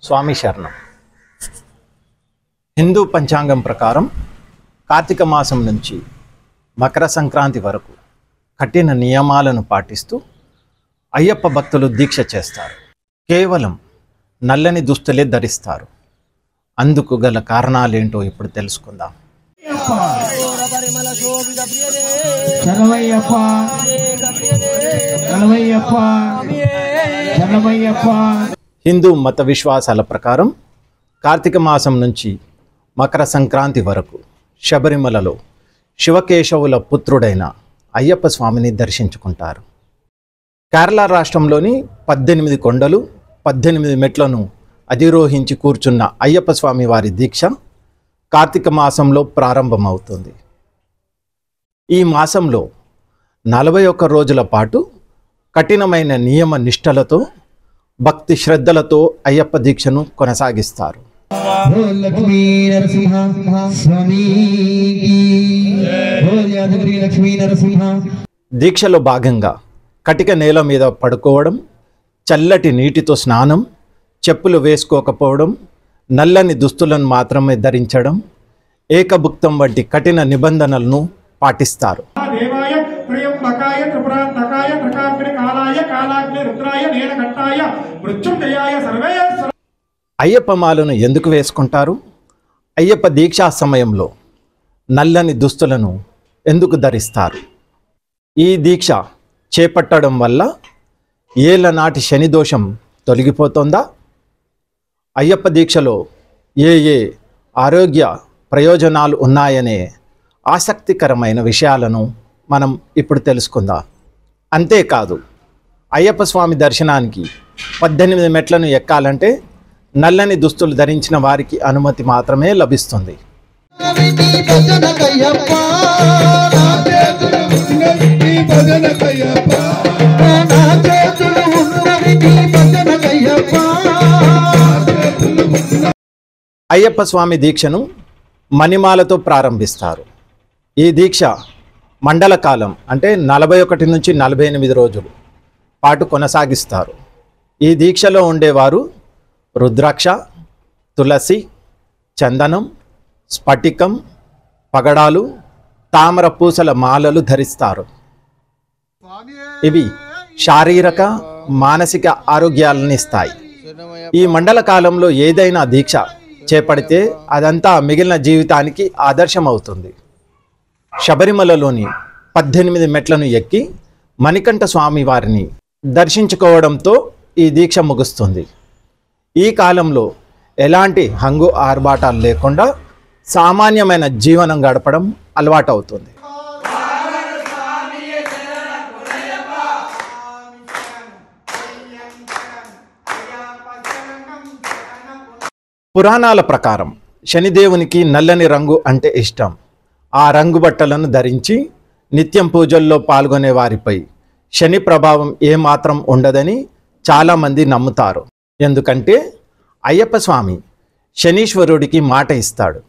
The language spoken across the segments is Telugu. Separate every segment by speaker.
Speaker 1: స్వామి శరణం. హిందూ పంచాంగం ప్రకారం కార్తీక మాసం నుంచి మకర సంక్రాంతి వరకు కఠిన నియమాలను పాటిస్తూ అయ్యప్ప భక్తులు దీక్ష చేస్తారు. కేవలం నల్లని దుస్తులే ధరిస్తారు. అందుకు గల కారణాలేంటో ఇప్పుడు తెలుసుకుందాం. హిందూ మత విశ్వాసాల ప్రకారం కార్తీక మాసం నుంచి మకర సంక్రాంతి వరకు శబరిమలలో శివకేశవుల పుత్రుడైన అయ్యప్ప స్వామిని దర్శించుకుంటారు. కేరళ రాష్ట్రంలోని 18 కొండలు 18 మెట్లను అధిరోహించి కూర్చున్న అయ్యప్ప స్వామి వారి దీక్ష కార్తీక మాసంలో ప్రారంభమవుతుంది. ఈ మాసంలో 41 రోజుల పాటు కఠినమైన నియమ నిష్టలతో భక్తి శ్రద్ధలతో అయ్యప్ప దీక్షను కొనసాగిస్తారు. దీక్షలో భాగంగా కటిక నేల మీద పడుకోవడం, చల్లటి నీటితో స్నానం, చెప్పులు వేసుకోకపోవడం, నల్లని దుస్తులను మాత్రమే ధరించడం, ఏకభుక్తం వంటి కఠిన నిబంధనలను పాటిస్తారు. అయ్యప్ప మాలను ఎందుకు వేసుకుంటారు? అయ్యప్ప దీక్షా సమయంలో నల్లని దుస్తులను ఎందుకు ధరిస్తారు? ఈ దీక్ష చేపట్టడం వల్ల ఏళ్ల నాటి శని దోషం తొలగిపోతుందా? అయ్యప్ప దీక్షలో ఏ ఆరోగ్య ప్రయోజనాలు ఉన్నాయనే ఆసక్తికరమైన విషయాలను మనం ఇప్పుడు తెలుసుకుందాం. అంతేకాదు, అయ్యప్ప స్వామి దర్శనానికి 18 మెట్లను ఎక్కాలంటే నల్లని దుస్తులు ధరించిన వారికి అనుమతి మాత్రమే లభిస్తుంది. అయ్యప్ప స్వామి దీక్షను మణిమాలతో ప్రారంభిస్తారు. ఈ దీక్ష మండల కాలం అంటే 41 నుంచి 48 రోజులు పాటు కొనసాగిస్తారు. ఈ దీక్షలో ఉండేవారు రుద్రాక్ష, తులసి, చందనం, స్ఫటికం, పగడాలు, తామర పూసల మాలలు ధరిస్తారు. ఇవి శారీరక మానసిక ఆరోగ్యాలను ఇస్తాయి. ఈ మండల కాలంలో ఏదైనా దీక్ష చేపడితే అదంతా మిగిలిన జీవితానికి ఆదర్శం అవుతుంది. శబరిమలలోని 18 మెట్లను ఎక్కి మణికంఠ స్వామి వారిని దర్శించుకోవడంతో ఈ దీక్ష ముగుస్తుంది. ఈ కాలంలో ఎలాంటి హంగు ఆర్భాటాలు లేకుండా సామాన్యమైన జీవనం గడపడం అలవాటవుతుంది. పురాణాల ప్రకారం శనిదేవునికి నల్లని రంగు అంటే ఇష్టం. ఆ రంగు బట్టలను ధరించి నిత్యం పూజల్లో పాల్గొనే వారిపై శని ప్రభావం ఏమాత్రం ఉండదని చాలామంది నమ్ముతారు. ఎందుకంటే అయ్యప్ప స్వామి శనీశ్వరుడికి మాట ఇస్తాడు.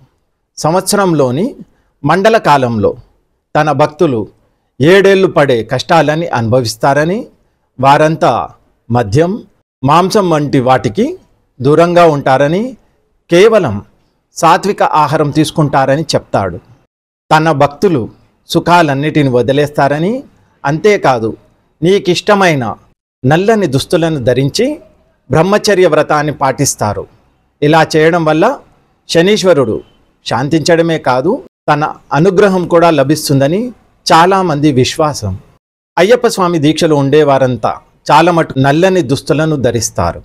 Speaker 1: సంవత్సరంలోని మండల కాలంలో తన భక్తులు 7 ఏళ్ళు పడే కష్టాలని అనుభవిస్తారని, వారంతా మద్యం, మాంసం వంటి వాటికి దూరంగా ఉంటారని, కేవలం సాత్విక ఆహారం తీసుకుంటారని చెప్తాడు. తన భక్తులు సుఖాలన్నిటిని వదిలేస్తారని, అంతేకాదు నీకిష్టమైన నల్లని దుస్తులను ధరించి బ్రహ్మచర్య వ్రతాన్ని పాటిస్తారు. ఇలా చేయడం వల్ల శనీశ్వరుడు శాంతించడమే కాదు, తన అనుగ్రహం కూడా లభిస్తుందని చాలామంది విశ్వాసం. అయ్యప్ప స్వామి దీక్షలో ఉండేవారంతా చాలా మటుకు నల్లని దుస్తులను ధరిస్తారు.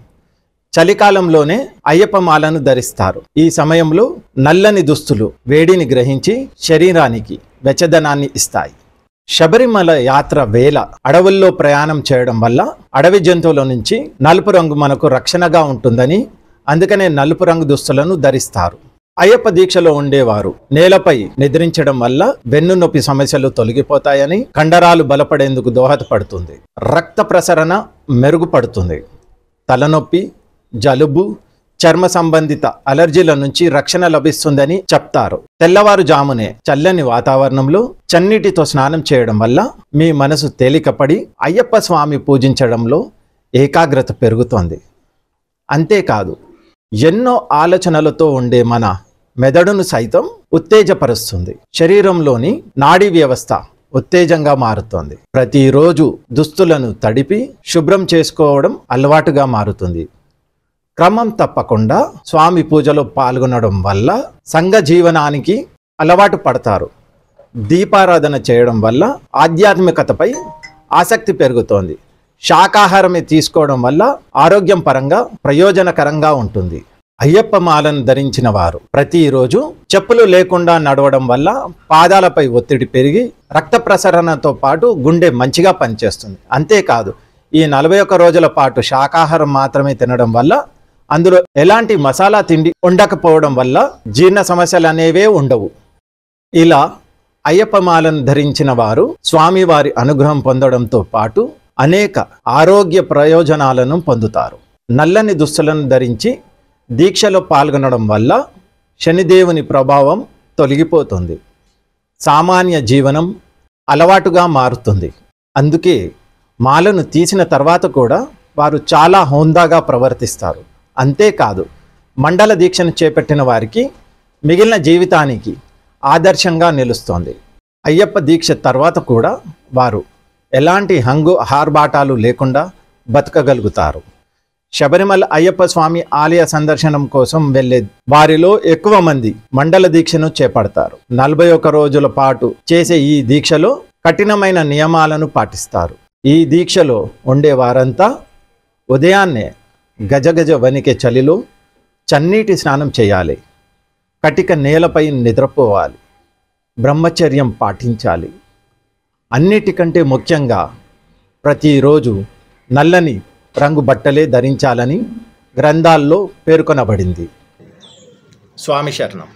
Speaker 1: చలికాలంలోనే అయ్యప్ప మాలను ధరిస్తారు. ఈ సమయంలో నల్లని దుస్తులు వేడిని గ్రహించి శరీరానికి వెచ్చదనాన్ని ఇస్తాయి. శబరిమల యాత్ర వేళ అడవుల్లో ప్రయాణం చేయడం వల్ల అడవి జంతువుల నుంచి నలుపు రంగు మనకు రక్షణగా ఉంటుందని, అందుకనే నలుపు రంగు దుస్తులను ధరిస్తారు. అయ్యప్ప దీక్షలో ఉండేవారు నేలపై నిద్రించడం వల్ల వెన్ను నొప్పి సమస్యలు తొలగిపోతాయని, కండరాలు బలపడేందుకు దోహదపడుతుంది, రక్త ప్రసరణ మెరుగుపడుతుంది, తలనొప్పి, జలుబు, చర్మ సంబంధిత అలర్జీల నుంచి రక్షణ లభిస్తుందని చెప్తారు. తెల్లవారుజామునే చల్లని వాతావరణంలో చన్నీటితో స్నానం చేయడం వల్ల మీ మనసు తేలికపడి అయ్యప్ప స్వామి పూజించడంలో ఏకాగ్రత పెరుగుతోంది. అంతేకాదు ఎన్నో ఆలోచనలతో ఉండే మన మెదడును సైతం ఉత్తేజపరుస్తుంది. శరీరంలోని నాడీ వ్యవస్థ ఉత్తేజంగా మారుతుంది. ప్రతిరోజు దుస్తులను తడిపి శుభ్రం చేసుకోవడం అలవాటుగా మారుతుంది. క్రమం తప్పకుండా స్వామి పూజలో పాల్గొనడం వల్ల సంఘ జీవనానికి అలవాటు పడతారు. దీపారాధన చేయడం వల్ల ఆధ్యాత్మికతపై ఆసక్తి పెరుగుతోంది. శాకాహారమే తీసుకోవడం వల్ల ఆరోగ్యం పరంగా ప్రయోజనకరంగా ఉంటుంది. అయ్యప్ప మాలను ధరించిన వారు ప్రతిరోజు చెప్పులు లేకుండా నడవడం వల్ల పాదాలపై ఒత్తిడి పెరిగి రక్త ప్రసరణతో పాటు గుండె మంచిగా పనిచేస్తుంది. అంతేకాదు, ఈ 41 రోజుల పాటు శాకాహారం మాత్రమే తినడం వల్ల, అందులో ఎలాంటి మసాలా తిండి ఉండకపోవడం వల్ల జీర్ణ సమస్యలు అనేవే ఉండవు. ఇలా అయ్యప్ప మాలను ధరించిన వారు స్వామివారి అనుగ్రహం పొందడంతో పాటు అనేక ఆరోగ్య ప్రయోజనాలను పొందుతారు. నల్లని దుస్తులను ధరించి దీక్షలో పాల్గొనడం వల్ల శనిదేవుని ప్రభావం తొలగిపోతుంది. సామాన్య జీవనం అలవాటుగా మారుతుంది. అందుకే మాలను తీసిన తర్వాత కూడా వారు చాలా హోందాగా ప్రవర్తిస్తారు. అంతేకాదు, మండల దీక్షను చేపట్టిన వారికి మిగిలిన జీవితానికి ఆదర్శంగా నిలుస్తోంది. అయ్యప్ప దీక్ష తర్వాత కూడా వారు ఎలాంటి హంగు ఆర్భాటాలు లేకుండా బతకగలుగుతారు. శబరిమల అయ్యప్ప స్వామి ఆలయ సందర్శనం కోసం వెళ్ళే వారిలో ఎక్కువ మంది మండల దీక్షను చేపడతారు. 41 రోజుల పాటు చేసే ఈ దీక్షలో కఠినమైన నియమాలను పాటిస్తారు. ఈ దీక్షలో ఉండే వారంతా ఉదయాన్నే గజగజ వణికే చలిలో చన్నీటి స్నానం చేయాలి. కటిక నేలపై నిద్రపోవాలి. బ్రహ్మచర్యం పాటించాలి. అన్నిటికంటే ముఖ్యంగా ప్రతిరోజు నల్లని రంగు బట్టలే ధరించాలని గ్రంథాల్లో పేర్కొనబడింది. స్వామి శరణం.